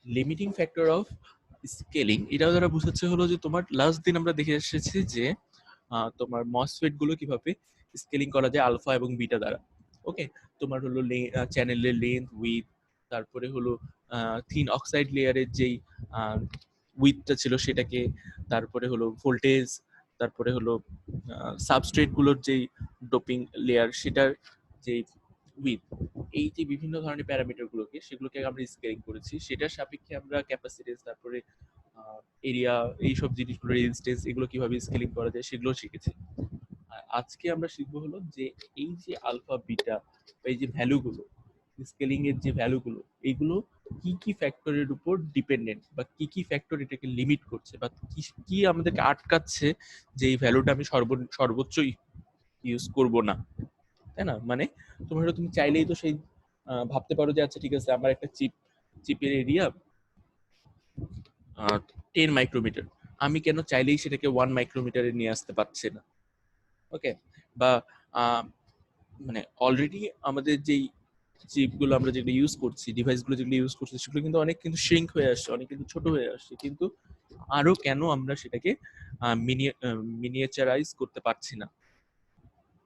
Limiting factor of scaling এটা দ্বারা বোঝাচ্ছে হলো যে তোমার লাস্ট দিন আমরা দেখে এসেছি যে তোমার মসফেট গুলো কিভাবে স্কেলিং করা যায় আলফা এবং বিটা দ্বারা। ওকে, তোমার হলো চ্যানেলের লেন্থ, উইথ, তারপরে হলো থিন অক্সাইড লেয়ারের যেই উইথটা ছিল সেটাকে, তারপরে হলো ভোল্টেজ, তারপরে হলো সাবস্ট্রেট গুলোর যেই ডোপিং লেয়ার সেটার যেই উইথ, এই যে বিভিন্ন ধরনের প্যারামিটার গুলোকে সেগুলোকে আমরা স্কেলিং করেছি। সেটার সাপেক্ষে আমরা ক্যাপাসিটেন্স, তারপরে এরিয়া, এইসব জিনিসগুলো, রেজিস্ট্যান্স, এগুলো কিভাবে স্কেলিং করা যায় সেগুলো শিখেছি। আর আজকে আমরা শিখবো হলো যে এই যে আলফা বিটা, এই যে ভ্যালুগুলো, স্কেলিং এর যে ভ্যালুগুলো, এইগুলো কি কি ফ্যাক্টরের উপর ডিপেন্ডেন্ট, বা কি কি ফ্যাক্টর এটাকে লিমিট করছে, বা কি কি আমাদেরকে আটকাচ্ছে যে এই ভ্যালুটা আমি সর্বোচ্চ ইউজ করব না, তাই না? মানে তুমি চাইলেই তো সেই ভাবতে পারো যে আচ্ছা ঠিক আছে, আমার একটা চিপের এরিয়া 10 মাইক্রোমিটার, আমি কেন চাইলেই সেটাকে 1 মাইক্রোমিটারে নিয়ে আসতে পারছি না? ওকে, বা মানে অলরেডি আমাদের যেই চিপগুলো আমরা যেগুলো ইউজ করছি, ডিভাইসগুলো যেগুলো ইউজ করছি, সেগুলো কিন্তু অনেক কিন্তু শ্রিঙ্ক হয়ে আসছে, অনেক কিন্তু ছোট হয়ে আসছে, কিন্তু আরো কেন আমরা সেটাকে মিনিয়েচারাইজ করতে পারছি না?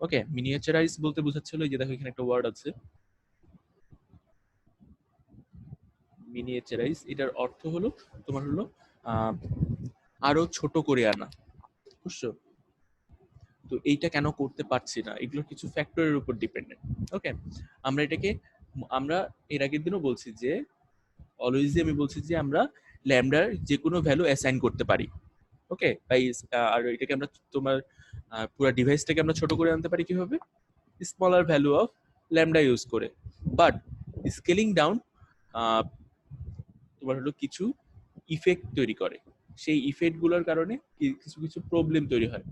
ওকে, মিনিয়েচারাইজ বলতে বোঝাচ্ছিল যে দেখো এখানে একটা ওয়ার্ড আছে মিনিয়েচারাইজ, এটার অর্থ হলো তোমার হলো আরো ছোট করে আনা, বুঝছো? তো এইটা কেন করতে পারছি না, এগুলো কিছু ফ্যাক্টরের উপর ডিপেন্ডেন্ট। ওকে, আমরা এটাকে আমরা এর আগের দিনও বলছি যে অলওয়েজই আমি বলছি যে আমরা ল্যামডার যে কোনো ভ্যালু অ্যাসাইন করতে পারি। ওকে, তাই আর এটাকে আমরা তোমার পুরো ডিভাইসটাকে আমরা ছোট করে আনতে পারি কিভাবে? Smaller value of lambda use করে। বাট স্কেলিং ডাউন তোমার হলো কিছু ইফেক্ট তৈরি করে, সেই ইফেক্ট গুলোর কারণে কিছু কিছু প্রবলেম তৈরি হয়।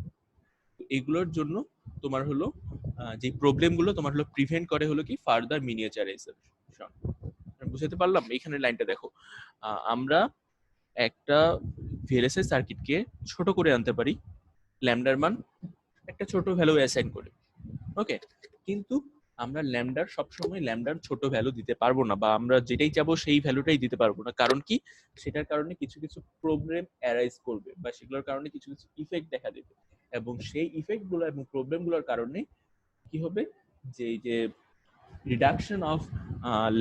এগুলোর জন্য তোমার হলো যে প্রবলেম গুলো তোমার হলো প্রিভেন্ট করে হলো কি ফার্দার মিনিয়েচারাইজেশন। বুঝতে পারলাম? এখানে লাইনটা দেখো, আমরা একটা ভিএলএসআই সার্কিটকে ছোট করে আনতে পারি ল্যামডার মান একটা ছোট ভ্যালু অ্যাসাইন করে। ওকে, কিন্তু আমরা ল্যামডার সবসময় ল্যামডার ছোট ভ্যালু দিতে পারবো না, বা আমরা যেটাই চাবো সেই ভ্যালুটাই দিতে পারবো না। কারণ কি? সেটার কারণে কিছু কিছু প্রবলেম অ্যারাইজ করবে, বা সেগুলোর কারণে কিছু কিছু ইফেক্ট দেখা দেবে, এবং সেই ইফেক্ট গুলো এবং প্রবলেম গুলোর কারণে কি হবে, যে এই যে রিডাকশন অফ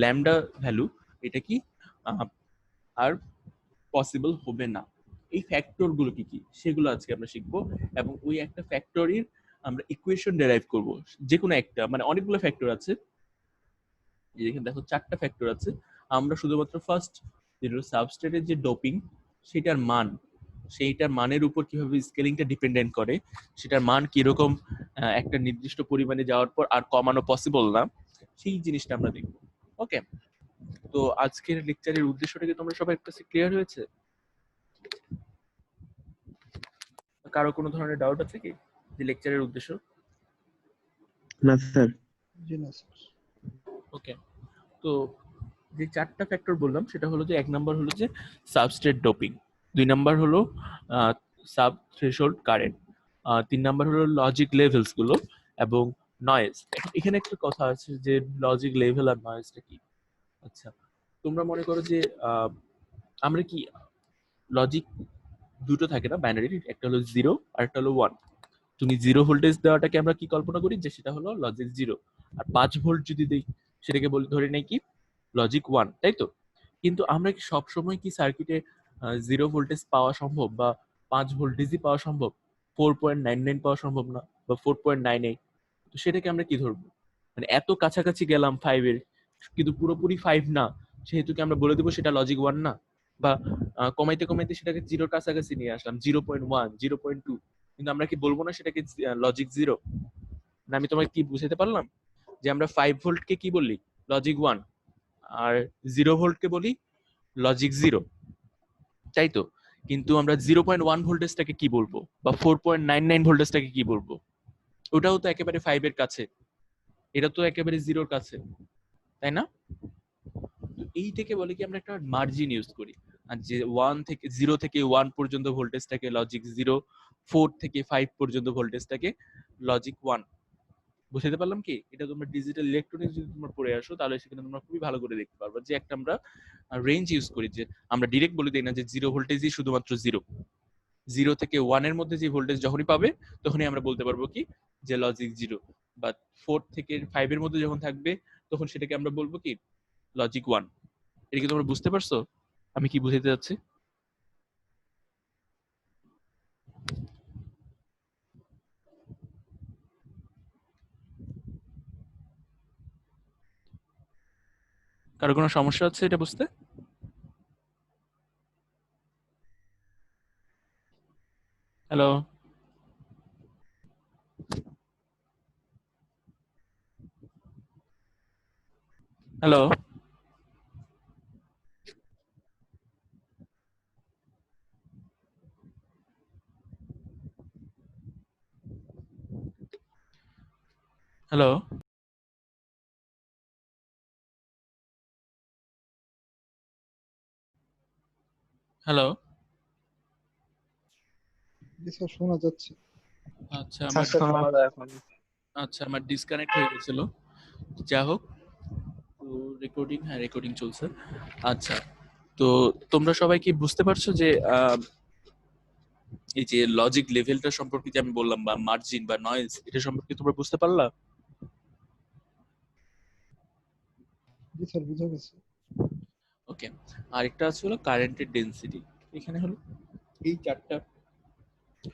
ল্যামডা ভ্যালু, এটা কি আর পসিবল হবে না। এই ফ্যাক্টর গুলো কি কি সেগুলো আজকে আমরা শিখবো, এবং ওই একটা ফ্যাক্টরের আমরা ইকুয়েশন ডেরাইভ করব, যে কোনো একটা, মানে অনেকগুলো ফ্যাক্টর আছে, এখানে দেখো 4টা ফ্যাক্টর আছে। আমরা শুধুমাত্র ফার্স্ট যেটা সাবস্ট্রেটের যে ডোপিং, সেটার মান, সেইটার মানের উপর কিভাবে স্কেলিংটা ডিপেন্ডেন্ট করে, সেটার মান কিরকম একটা নির্দিষ্ট পরিমাণে যাওয়ার পর আর কমানো পসিবল না, সেই জিনিসটা আমরা দেখবো। ওকে, তো আজকের লেকচারের উদ্দেশ্যটা কি তোমরা সবাই কাছে ক্লিয়ার হয়েছে? কারো কোনো ধরনের ডাউট আছে কি যে লেকচারের উদ্দেশ্য? না স্যার। জি না স্যার। ওকে, তো যে 4টা ফ্যাক্টর বললাম সেটা হলো যে 1 নাম্বার হলো যে সাবস্ট্রেট ডোপিং, 2 নাম্বার হলো সাব থ্রেশহোল্ড কারেন্ট, 3 নাম্বার হলো লজিক লেভেলস গুলো, এবং নয়েজ। এখানে একটা কথা আছে যে লজিক লেভেল আর নয়েজটা কি। আচ্ছা, তোমরা মনে করো যে আমরা কি লজিক দুটো থাকে না বাইনারি, একটা হলো 0 আর একটা হলো 1। তুমি 0 ভোল্টেজ দেওয়াটাকে আমরা কি কল্পনা করি যে সেটা হলো লজিক 0, আর 5 ভোল্ট যদি দেই সেটাকে ধরে নেই কি লজিক 1, তাই তো? কিন্তু আমরা কি সবসময় কি সার্কিটে 0 ভোল্টেজ পাওয়া সম্ভব, বা 5 ভোল্টেজই পাওয়া সম্ভব? 4.99 পাওয়া সম্ভব না, বা 4.98? তো সেটাকে আমরা কি ধরবো? মানে এত কাছাকাছি গেলাম 5 এর, কিন্তু পুরোপুরি 5 না, সেহেতু কি আমরা বলে দেবো সেটা লজিক 1 না? বা কমাইতে কমাইতে সেটাকে 0 কাছাকাছি নিয়ে আসলাম, 0.1, 0.2, কিন্তু আমরা কি বলবো না সেটাকে লজিক 0? না, আমি তোমাকে কি বুঝাতে পারলাম যে আমরা 5 ভোল্টকে কি বলি লজিক 1, আর 0 ভোল্টকে বলি লজিক 0, তাই তো? কিন্তু আমরা 0.1 ভোল্টেজটাকে কি বলবো, বা 4.99 ভোল্টেজটাকে কি বলবো? ওটাও তো একেবারে 5 এর কাছে, এটা তো একেবারে 0 কাছে, তাই না? তো এই থেকে বলে কি আমরা একটা মার্জিন ইউজ করি, আর যে 0 থেকে 1 পর্যন্ত ভোল্টেজটাকে লজিক 0, 4 থেকে 5 পর্যন্ত ভোল্টেজটাকে লজিক 1, বুঝতে পারলাম কি? এটা তোমরা ডিজিটাল ইলেকট্রনিক্স যদি তোমরা পড়ে আসো তাহলে সেখানে তোমরা খুবই ভালো করে দেখতে পারবে যে একটা আমরা রেঞ্জ ইউজ করি, যে আমরা ডিরেক্ট বলে দিই না যে জিরো ভোল্টেজই শুধুমাত্র জিরো, জিরো থেকে ওয়ানের মধ্যে যে ভোল্টেজ যখনই পাবে তখনই আমরা বলতে পারবো কি যে লজিক জিরো, বা ফোর থেকে ফাইভের মধ্যে যখন থাকবে তখন সেটাকে আমরা বলবো কি লজিক ওয়ান। এটা কি তোমরা বুঝতে পারছো আমি কি বুঝাতে যাচ্ছি? কারো কোনো সমস্যা হচ্ছে এটা বুঝতে? Hello, hello, hello, hello. জি স্যার, শোনা যাচ্ছে। আচ্ছা আমার আমার ডিসকানেক্ট হয়ে গেছিল। যা হোক, তো রেকর্ডিং, হ্যাঁ রেকর্ডিং চলছে। আচ্ছা, তো তোমরা সবাই কি বুঝতে পারছো যে এই যে লজিক লেভেলটা সম্পর্কে যে আমি বললাম, বা মার্জিন বা নয়েজ, এটা সম্পর্কে তোমরা বুঝতে পারলা? জি স্যার, বুঝা গেছে। ওকে। আরেকটা আছে হলো কারেন্টের ডেন্সিটি। এখানে হলো এই চারটা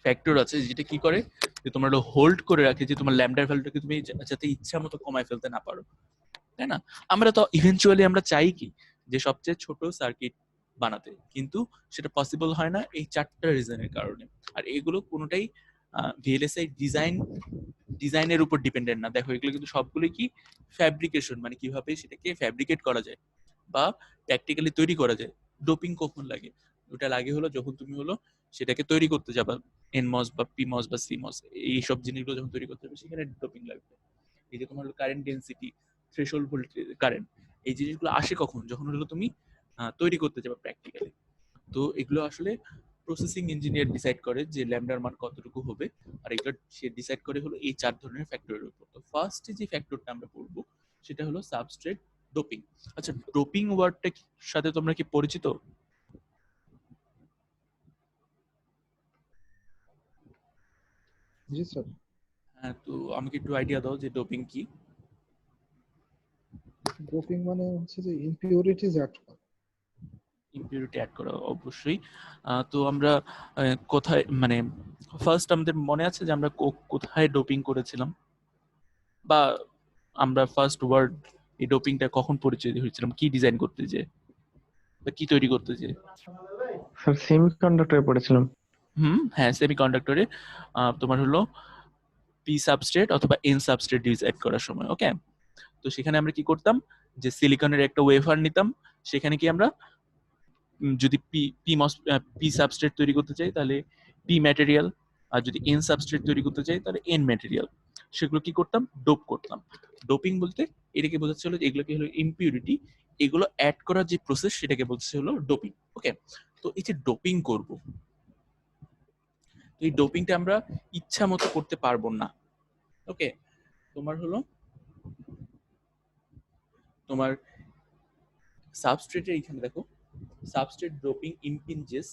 ফ্যাক্টর আছে যেটা কি করে যে তোমরা হলো হোল্ড করে রাখে যে তোমার ল্যামডার ভ্যালুটাকে তুমি যাতে ইচ্ছা মতো কমায় ফেলতে না পারো, তাই না? আমরা তো ইভেনচুয়ালি আমরা চাই কি যে সবচেয়ে ছোট সার্কিট বানাতে, কিন্তু সেটা পসিবল হয় না এই চারটা রিজনের কারণে। আর এগুলো কোনোটাই ভিএলএসআই ডিজাইনের উপর ডিপেন্ডেন্ট না। দেখো এগুলো কিন্তু সবগুলোই কি ফ্যাব্রিকেশন, মানে কিভাবে সেটাকে ফ্যাব্রিকেট করা যায় বা প্র্যাকটিক্যালি তৈরি করা যায়। ডোপিং কখন লাগে? ওটা লাগে হলো যখন তুমি হলো সেটাকে তৈরি করতে যাবা, এনমস বা পিমস বা সিমস, এইসব জিনিসগুলো যখন তৈরি করতে যাবে সেখানে ডোপিং লাগবে। এই যে তোমার হলো current density, threshold voltage current, এই জিনিসগুলো আসে কখন? যখন হলো তুমি তৈরি করতে যাবে প্র্যাকটিক্যালি। তো এগুলো আসলে প্রসেসিং ইঞ্জিনিয়ার ডিসাইড করে যে ল্যামডার মান কতটুকু হবে, আর এগুলো সে ডিসাইড করে হলো এই চার ধরনের ফ্যাক্টরের উপর। তো ফার্স্ট যে ফ্যাক্টরটা আমরা পড়বো সেটা হলো সাবস্ট্রেট ডোপিং। আচ্ছা, ডোপিং ওয়ার্ডটার সাথে তোমরা কি পরিচিত? জি স্যার। হ্যাঁ, তো আমাকে একটু আইডিয়া দাও যে ডোপিং কি? ডোপিং মানে হচ্ছে যে ইমপিউরিটিজ অ্যাড করা। ইম্পিউরিটি অ্যাড করা, অবশ্যই। তো আমরা কোথায়, মানে ফার্স্ট আমাদের মনে আছে যে আমরা কোথায় ডোপিং করেছিলাম, বা আমরা ফার্স্ট ওয়ার্ড এই ডোপিংটা কখন পরিচয় হয়েছিলাম, কি ডিজাইন করতে যে বা কি তৈরি করতে যে? স্যার সেমিকন্ডাক্টরে পড়েছিলাম। হ্যাঁ, সেমিকন্ডাক্টরে তোমার হলো পি সাবস্ট্রেট অথবা এন সাবস্ট্রেট ডিসাইড করার সময়। ওকে, তো সেখানে আমরা কি করতাম যে সিলিকনের একটা ওয়েফার নিতাম, সেখানে কি আমরা যদি পি পি মস পি সাবস্ট্রেট তৈরি করতে চাই তাহলে পি ম্যাটেরিয়াল, আর যদি এন সাবস্ট্রেট তৈরি করতে চাই তাহলে এন ম্যাটেরিয়াল, সেগুলো কি করতাম ডোপ করতাম। ডোপিং বলতে এটাকে বোঝাচ্ছে হলো এগুলোকে হলো ইম্পিউরিটি, এগুলো অ্যাড করার যে প্রসেস সেটাকে বলছে হলো ডোপিং। ওকে, তো এই যে ডোপিং করব, এই ডোপিংটা আমরা ইচ্ছা মতো করতে পারবো না। ওকে, তোমার হলো তোমার সাবস্ট্রেটের এখানে দেখো, substrate doping impinges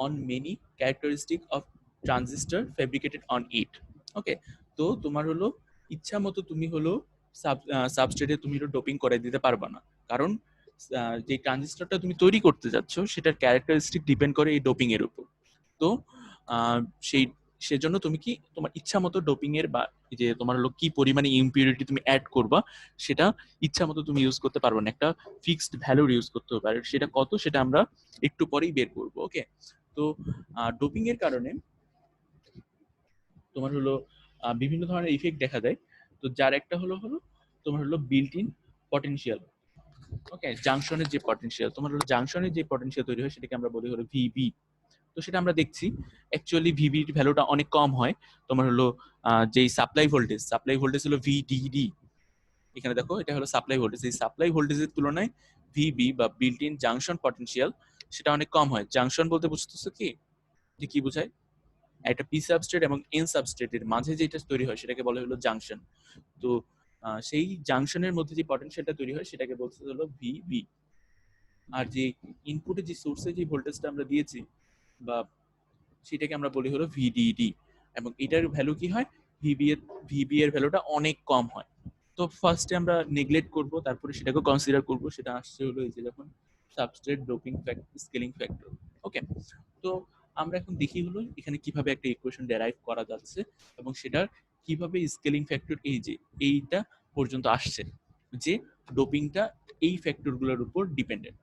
on many characteristic of transistor fabricated on it. ওকে, তো তোমার হলো ইচ্ছা মতো তুমি হলো সাবস্ট্রেটে তুমি হলো ডোপিং করে দিতে পারবা না, কারণ যে ট্রানজিস্টরটা তুমি তৈরি করতে যাচ্ছ সেটার ক্যারেক্টারিস্টিক ডিপেন্ড করে এই ডোপিং এর উপর। তো আহ, সেই সেজন্য তুমি কি তোমার ইচ্ছা মতো ডোপিং এর বা যে তোমার হলো কি পরিমাণে ইম্পিউরিটি তুমি অ্যাড করবা সেটা ইচ্ছা মতো তুমি ইউজ করতে পারবে না, একটা ফিক্সড ভ্যালুর ইউজ করতে হবে। আর সেটা কত সেটা আমরা একটু পরেই বের করবো। ওকে, তো ডোপিং এর কারণে তোমার হলো বিভিন্ন ধরনের ইফেক্ট দেখা যায়। তো যার একটা হলো হলো তোমার হলো বিল্ট ইন পটেনশিয়াল। ওকে, জাংশনের যে পটেনশিয়াল, তোমার হলো জাংশনের যে পটেনশিয়াল তৈরি হয় সেটাকে আমরা বলি হলো ভিবি। তো সেটা আমরা দেখছি অ্যাকচুয়ালি ভিবির ভ্যালুটা অনেক কম হয়। তোমার হলো যেই সাপ্লাই ভোল্টেজ হলো ভিডিডি, এখানে দেখো এটা হলো সাপ্লাই ভোল্টেজ, এই সাপ্লাই ভোল্টেজের তুলনায় ভিবি বা বিল্ট ইন জাংশন পটেনশিয়াল সেটা অনেক কম হয়। জাংশন বলতে বুঝতেছো কি, যে কি বোঝায়? একটা পি সাবস্ট্রেট এবং এন সাবস্ট্রেটের মাঝে যেটা তৈরি হয় সেটাকে বলা হলো জাংশন। তো সেই জাংশনের মধ্যে যে পটেনশিয়ালটা তৈরি হয় সেটাকে বলতে হলো ভিবি। আর যে ইনপুটে যে সোর্সে যে ভোল্টেজটা আমরা দিয়েছি বা সেটাকে আমরা বলি হলো ভিডিডি, এবং এটার ভ্যালু কি হয়, ভিবি এর ভ্যালুটা অনেক কম হয়। তো ফার্স্টে আমরা নেগলেক্ট করব, তারপরে সেটাকে কনসিডার করব, সেটা আসছে হলো এই যে যখন সাবস্ট্রেট ডোপিং স্কেলিং ফ্যাক্টর। ওকে, তো আমরা এখন দেখি হলো এখানে কিভাবে একটা ইকুয়েশন ডেরাইভ করা যাচ্ছে এবং সেটার কিভাবে স্কেলিং ফ্যাক্টর এই যে এইটা পর্যন্ত আসছে, যে ডোপিংটা এই ফ্যাক্টরগুলোর উপর ডিপেন্ডেন্ট।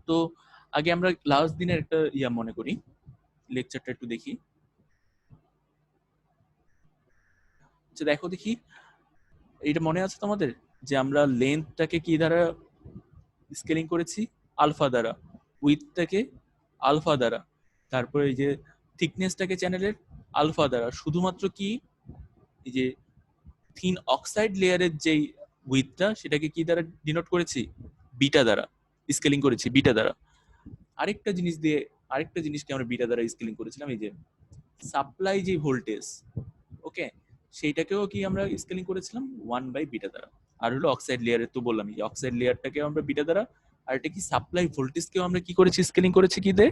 তো আগে আমরা লাস্ট দিনের একটা মনে করি, লেকচারটা একটু দেখি। আচ্ছা দেখো দেখি, এটা মনে আছে তোমাদের যে আমরা লেন্থটাকে কি দ্বারা স্কেলিং করেছি? আলফা দ্বারা। উইথটাকে আলফা দ্বারা। তারপরে এই যে থিকনেসটাকে চ্যানেলের আলফা দ্বারা। শুধুমাত্র কি এই যে থিন অক্সাইড লেয়ারের যেই উইথটা সেটাকে কি দ্বারা ডিনোট করেছি? বিটা দ্বারা স্কেলিং করেছি, বিটা দ্বারা। আরেকটা জিনিসকে আমরা বিটা দ্বারা স্কেলিং করেছিলাম, এই যে সাপ্লাই যে ভোল্টেজ, ওকে, সেইটাকেও কি আমরা স্কেলিং করেছিলাম 1/বিটা দ্বারা। আর হলো অক্সাইড লেয়ারের তো বললাম, এই অক্সাইড লেয়ারটাকে আমরা বিটা দ্বারা, আর এটা কি সাপ্লাই ভোল্টেজকেও আমরা কি করেছি স্কেলিং করেছি কি দিয়ে?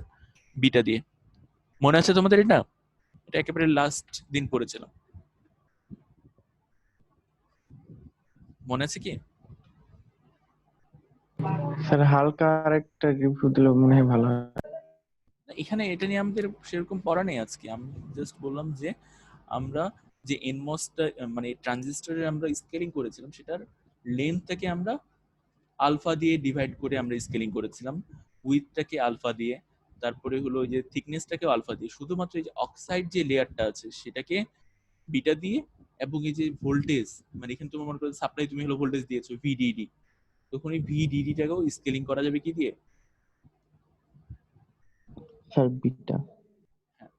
বিটা দিয়ে। মনে আছে তোমাদের এটা? এটা একেবারে লাস্ট দিন পড়েছিলাম, মনে আছে কি? স্যার হালকা আরেকটা রিভিউ দিলে মনে হয় ভালো হয়। এখানে এটা নিয়ে আমাদের সেরকম পড়া নেই আজকে, আমি জাস্ট বললাম যে আমরা যে এনমসটা মানে ট্রানজিস্টরের আমরা স্কেলিং করেছিলাম সেটার লেন্থটাকে আমরা আলফা দিয়ে ডিভাইড করে আমরা স্কেলিং করেছিলাম, উইথটাকে আলফা দিয়ে, তারপরে হলো যে থিকনেসটাকে আলফা দিয়ে, শুধুমাত্র এই যে অক্সাইড যে লেয়ারটা আছে সেটাকে বিটা দিয়ে, এবং এই যে ভোল্টেজ মানে এখানে তুমি মনে করো সাপ্লাই তুমি হলো ভোল্টেজ দিয়েছো ভিডিডি, তখন এই ভিডিডিটাকেও স্কেলিং করা যাবে কি দিয়ে? Sir beta. হ্যাঁ,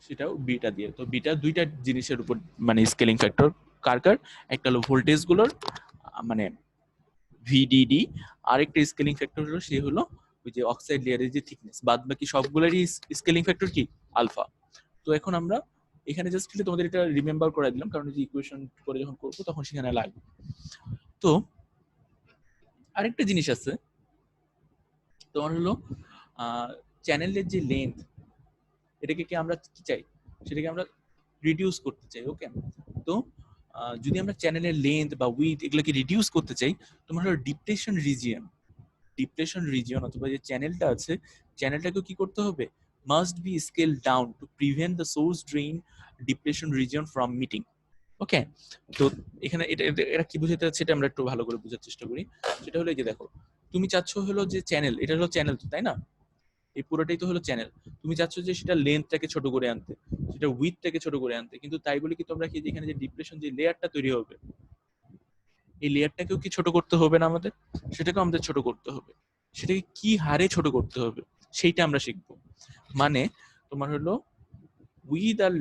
সেটাও বিটা দিয়ে। তো বিটা দুইটা জিনিসের উপর মানে স্কেলিং ফ্যাক্টর, কার কার? একটা হলো ভোল্টেজ গুলোর মানে ভিডিডি, আরেকটা স্কেলিং ফ্যাক্টর হলো সে হলো ওই যে অক্সাইড লেয়ারের যে থিকনেস, বাদ বাকি সবগুলোরই স্কেলিং ফ্যাক্টর কি? আলফা। তো এখন আমরা এখানে জাস্ট তোমাদের এটা রিমেম্বার করে দিলাম, কারণ এই যে ইকুয়েশন করে যখন করবো তখন সেখানে লাগবে। তো আরেকটা জিনিস আছে তোমার হলো চ্যানেলের যে লেন্থ, এটাকে কি আমরা কি চাই? সেটাকে আমরা রিডিউস করতে চাই। ওকে, তো যদি আমরা চ্যানেলের লেন্থ বা উইথ এগুলোকে রিডিউস করতে চাই, তোমার হলো ডিপ্রেশন রিজিয়ন অথবা যে চ্যানেলটা আছে, চ্যানেলটাকে কি করতে হবে? Must be scale down to prevent the source drain depression region from meeting. Okay, তো এখানে এটা কি বোঝাতে যাচ্ছে এটা আমরা একটু ভালো করে বোঝার চেষ্টা করি। সেটা হলো এই যে দেখো, তুমি চাচ্ছ হলো যে চ্যানেল, এটা হলো চ্যানেল তো, তাই না? এই পুরোটাই তো হলো চ্যানেল। তুমি চাচ্ছ যে সেটা লেন্থটাকে ছোট করে আনতে, সেটা উইথটাকে ছোট করে আনতে, কিন্তু তাই বলে কি তোমরা কি এখানে যে ডিপ্রেশন যে লেয়ারটা তৈরি হবে, এই লেয়ারটাকেও কি ছোট করতে হবে না আমাদের? সেটাকেও আমাদের ছোট করতে হবে। সেটাকে কি হারে ছোট করতে হবে সেইটা আমরা শিখবো। মানে তোমার হলো উইথ আর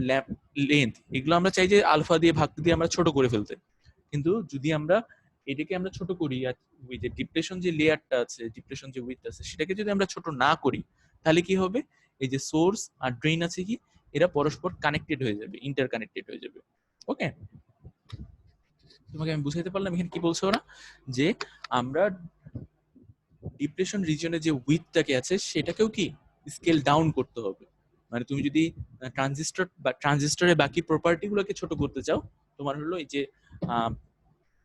লেন্থ এগুলো আমরা চাই যে আলফা দিয়ে ভাগ দিয়ে আমরা ছোট করে ফেলতে, কিন্তু যদি আমরা এটাকে আমরা ছোট করি আর ওই যে ডিপ্রেশন যে লেয়ারটা আছে, ডিপ্রেশন যে উইথ আছে সেটাকে যদি আমরা ছোট না করি, তাহলে কি হবে? এই যে সোর্স আর ড্রেন আছে কি, এরা পরস্পর কানেক্টেড হয়ে যাবে, ইন্টার কানেক্টেড হয়ে যাবে। ওকে, তোমাকে আমি বুঝাইতে পারলাম এখানে কি বলছো ওরা? যে আমরা ডিপ্রেশন রিজিয়নে যে উইথটাকে আছে সেটাকেও কি স্কেল ডাউন করতে হবে। মানে তুমি যদি ট্রানজিস্টরের বাকি প্রপার্টি গুলোকে ছোট করতে চাও, তোমার হলো এই যে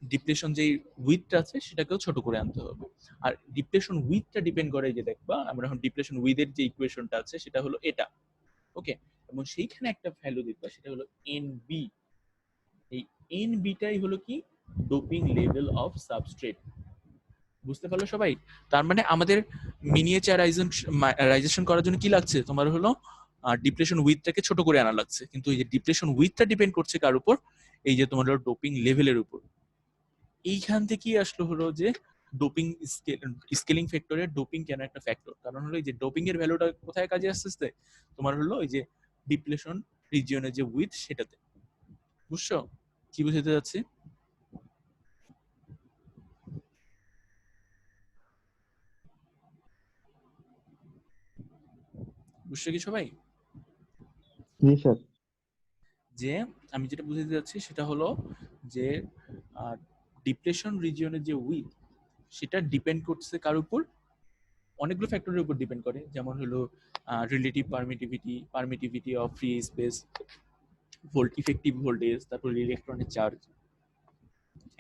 ডিপ্রেশন যে উইথটা আছে সেটাকেও ছোট করে আনতে হবে। আর ডিপ্রেশন উইথটা ডিপেন্ড করে, যে দেখবা আমরা এখন ডিপ্রেশন উইথের যে ইকুয়েশনটা আছে সেটা হলো এটা। ওকে, এবং সেইখানে একটা ভ্যালু দেখবা সেটা হলো এনবি। এই এনবিটাই হলো কি? Doping level of substrate. বুঝতে পারলো সবাই? তার মানে আমাদের মিনিয়েচারাইজেশন করার জন্য কি লাগছে? তোমার হলো ডিপ্রেশন উইথটাকে ছোট করে আনা লাগছে, কিন্তু এই যে ডিপ্রেশন উইথটা ডিপেন্ড করছে কার উপর? এই যে তোমার ডোপিং লেভেলের উপর। এইখান থেকেই আসলো হলো যে ডোপিং স্কেলিং ফ্যাক্টরের ডোপিং কেন একটা ফ্যাক্টর, কারণ হলো এই যে ডোপিং এর ভ্যালুটা কোথায় কাজে আসতেছে? তোমার হলো ওই যে ডিপ্লেশন রিজিয়নের যে উইথ সেটাতে। বুঝছো কি বুঝাতে যাচ্ছে? বুঝছো কি সবাই? জি স্যার। যে আমি যেটা বুঝাতে যাচ্ছি সেটা হলো যে ডিপ্রেশন রিজিয়নের যে উইথ সেটা ডিপেন্ড করছে কার উপর, অনেকগুলো ফ্যাক্টরের উপর ডিপেন্ড করে, যেমন হলো relative permittivity of free space, effective voltage, তারপর ইলেকট্রনের চার্জ,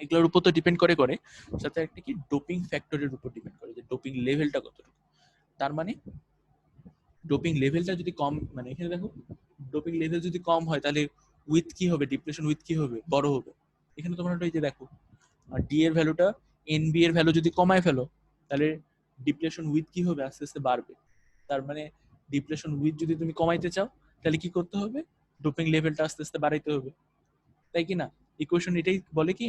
এগুলোর উপর তো ডিপেন্ড করে সাথে একটা কি ডোপিং ফ্যাক্টরের উপর ডিপেন্ড করে যে ডোপিং লেভেলটা কতটুকু। তার মানে ডোপিং লেভেলটা যদি কম, মানে এখানে দেখো ডোপিং লেভেল যদি কম হয় তাহলে উইথ কি হবে, ডিপ্রেশন উইথ কি হবে, বড় হবে। এখানে তোমরা এই যে দেখো আর ডি এর ভ্যালুটা এনবি এর ভ্যালু যদি কমায় ফেলো তাহলে ডিপ্রেশন উইথ কি হবে, আস্তে আস্তে বাড়বে। তার মানে ডিপ্রেশন উইথ যদি তুমি কমাইতে চাও তাহলে কি করতে হবে, ডোপিং লেভেলটা আস্তে আস্তে বাড়াইতে হবে, তাই কি না? ইকুয়েশন এটাই বলে কি।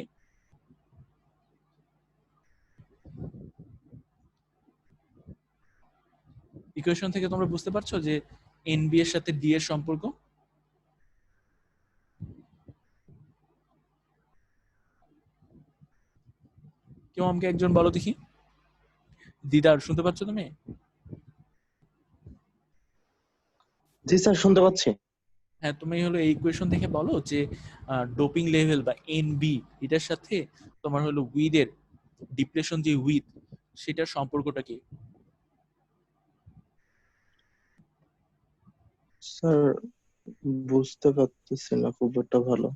ইকুয়েশন থেকে তোমরা বুঝতে পারছো যে এনবি এর সাথে ডি এর সম্পর্ক। কেউ আমাকে একজন বলো দেখি। দিদার শুনতে পাচ্ছ তুমি? জি স্যার, শুনতে পাচ্ছি। হ্যাঁ, তুমি হলো এই ইকুয়েশন থেকে বলো যে ডোপিং লেভেল বা এনবি এটার সাথে তোমার হলো উইথের ডিপ্রেশন যে উইথ সেটার সম্পর্কটা কি? স্যার বুঝতে পারতেছি না খুব একটা ভালো।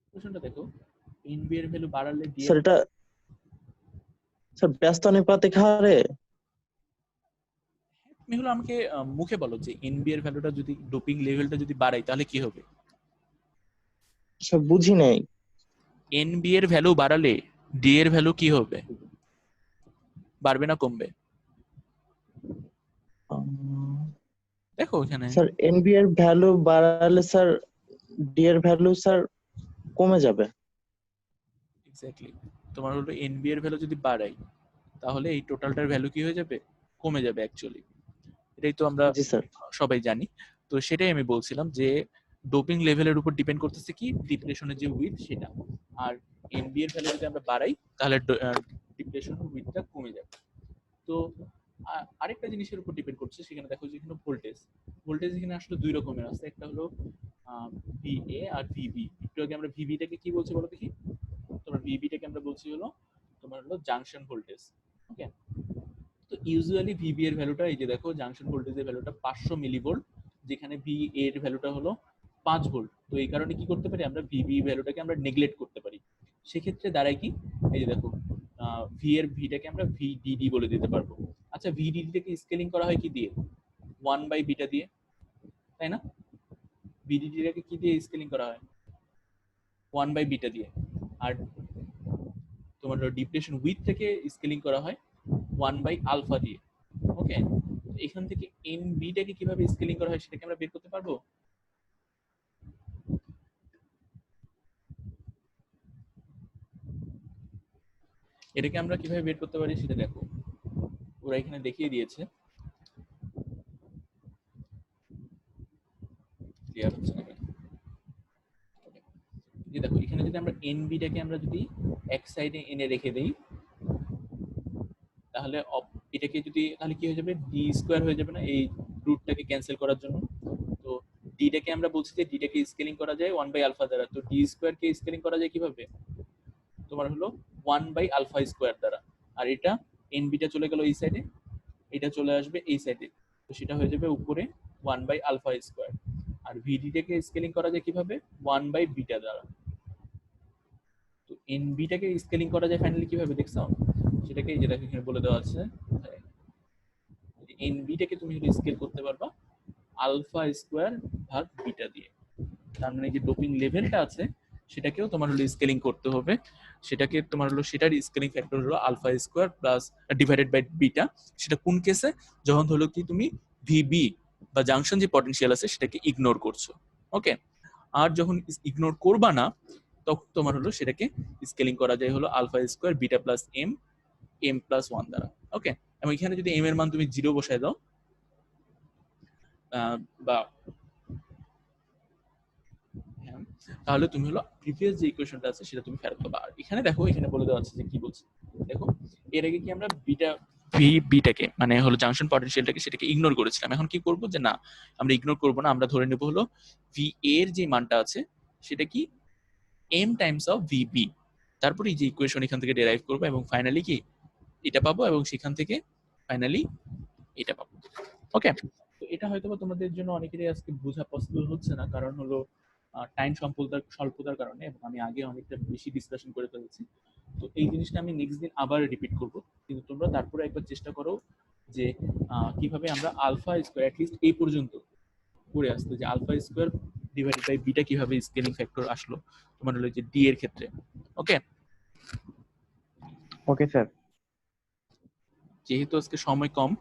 ইকুয়েশনটা দেখো, এনবি এর ভ্যালু বাড়ালে ডি স্যার এটা স্যার ব্যস্ত অনুপাতিক হারে। তুমি হলো আমাকে মুখে বলো যে এনবি এর ভ্যালুটা যদি ডোপিং লেভেলটা যদি বাড়াই তাহলে কি হবে। স্যার বুঝি নাই। এনবি এর ভ্যালু বাড়ালে ডি এর ভ্যালু কি হবে, বাড়বে না কমবে? দেখো এখানে স্যার এনবি এর ভ্যালু বাড়ালে স্যার ডি এর ভ্যালু স্যার কমে যাবে। এক্স্যাক্টলি, তোমার হলো এনবি এর ভ্যালু যদি বাড়াই তাহলে এই টোটালটার ভ্যালু কি হয়ে যাবে, কমে যাবে অ্যাকচুয়ালি। এটাই তো আমরা জি স্যার। সবাই জানি। তো সেটাই আমি বলছিলাম যে ডোপিং লেভেলের উপর ডিপেন্ড করতেছে কি ডিপ্রেশনের যে উইথ সেটা, আর এনবি এর ভ্যালু যদি আমরা বাড়াই তাহলে ডিপ্রেশনের উইথটা কমে যাবে। তো আরেকটা জিনিসের উপর ডিপেন্ড করছে, সেখানে দেখো যে এখানে ভোল্টেজ, ভোল্টেজ এখানে আসলে দুই রকমের আছে, একটা হলো ভিএ আর ভিবি। একটু আগে আমরা ভিবিটাকে কি বলছি বলো দেখি। তোমার ভিবিটাকে আমরা বলছি হলো তোমার হলো জাংশন ভোল্টেজ। ওকে, তো ইউজুয়ালি ভিবি এর ভ্যালুটা এই যে দেখো জাংশন ভোল্টেজের ভ্যালুটা 500 মিলিভোল্ট, যেখানে ভি এর ভ্যালুটা হলো 5 ভোল্ট। তো এই কারণে কি করতে পারি আমরা, ভিবি ভ্যালুটাকে আমরা নেগলেক্ট করতে পারি। সেক্ষেত্রে দাঁড়ায় কি, এই যে দেখো ভি এর ভিটাকে আমরা ভিডিডি বলে দিতে পারবো। আচ্ছা, ভিডিডিটাকে স্কেলিং করা হয় কি দিয়ে, 1 বাই বিটা দিয়ে, তাই না? ভিডিডিটাকে কি দিয়ে স্কেলিং করা হয়, 1 বাই বিটা দিয়ে। আর তোমার ডিপ্রেশন উইথ থেকে স্কেলিং করা হয় 1 বাই আলফা দিয়ে। ওকে, এখান থেকে এন বিটাকে কিভাবে স্কেলিং করা হয় সেটাকে আমরা বের করতে পারবো। এটাকে আমরা কিভাবে বের করতে পারি সেটা দেখো, ওরা এখানে দেখিয়ে দিয়েছে। ক্লিয়ার হচ্ছে না কেন? যে দেখো এখানে যদি আমরা এন বিটাকে আমরা যদি এক সাইডে এনে রেখে দেই তাহলে এটাকে যদি, তাহলে কি হয়ে যাবে, ডি স্কোয়ার হয়ে যাবে না এই রুটটাকে ক্যান্সেল করার জন্য। তো ডিটাকে আমরা বলছি যে ডিটাকে স্কেলিং করা যায় 1 বাই আলফা দ্বারা, তো ডি স্কোয়ারকে স্কেলিং করা যায় কিভাবে, তোমার হলো 1 বাই আলফা স্কোয়ার দ্বারা। আর এটা এন বিটা চলে গেল এই সাইডে, এটা চলে আসবে এই সাইডে, তো সেটা হয়ে যাবে উপরে 1 বাই আলফা স্কোয়ার। আর ভিডিটাকে স্কেলিং করা যায় কিভাবে, 1 বাই বিটা দ্বারা। তো এন বিটাকে স্কেলিং করা যায় ফাইনালি কিভাবে দেখছো, সেটাকে এই যে দেখো এখানে বলে দেওয়া আছে। এন বিটাকে তুমি স্কেল করতে পারবা আলফা স্কোয়ার ভাগ বিটা দিয়ে। তার মানে যে ডোপিং লেভেলটা আছে সেটাকেও তোমার হলো স্কেলিং করতে হবে। সেটাকে তোমার হলো সেটার স্কেলিং ফ্যাক্টর হলো alpha square plus divided by beta. সেটা কোন কেসে, যখন হলো কি তুমি ভিবি বা জাংশন যে পটেনশিয়াল আছে সেটাকে ইগনোর করছো। ওকে, আর যখন ইগনোর করবা না তখন তোমার হলো সেটাকে স্কেলিং করা যায় হলো alpha square beta plus M plus 1 দ্বারা। ওকে, এবং এখানে যদি এম এর মান তুমি 0 বসায় দাও বা হ্যাঁ, তাহলে তুমি হলো প্রিভিয়াস যে ইকুয়েশনটা আছে সেটা তুমি ফেরত পাবা। আর এখানে দেখো এখানে বলে দেওয়া আছে যে কি বলছে, দেখো এর আগে কি আমরা বিটা ভি বিটাকে মানে হলো জাংশন পটেনশিয়ালটাকে সেটাকে ইগনোর করেছিলাম। এখন কি করব যে না আমরা ইগনোর করব না, আমরা ধরে নেব হলো ভি এর যে মানটা আছে সেটা কি M times of V B, তারপরে এই যে ইকুয়েশন এখান থেকে ডেরাইভ করবো এবং ফাইনালি কি এটা পাবো এবং সেখান থেকে ফাইনালি এটা পাবো। ওকে, তো এটা হয়তো তোমাদের জন্য অনেকেরই আজকে বোঝা পসিবল হচ্ছে না, কারণ হলো টাইম স্বল্পতার কারণে, এবং আমি আগে অনেকটা বেশি ডিসকাশন করে ফেলেছি। তো এই জিনিসটা আমি নেক্সট দিন আবার রিপিট করব, কিন্তু তোমরা তারপরে একবার চেষ্টা করো যে কিভাবে আমরা আলফা স্কোয়ার অ্যাটলিস্ট এই পর্যন্ত করে আসতে, যে alpha square divided by beta কিভাবে স্কেলিং ফ্যাক্টর আসলো তোমার হলো যে ডি এর ক্ষেত্রে। Okay, okay sir. যেহেতু আজকে সময় কম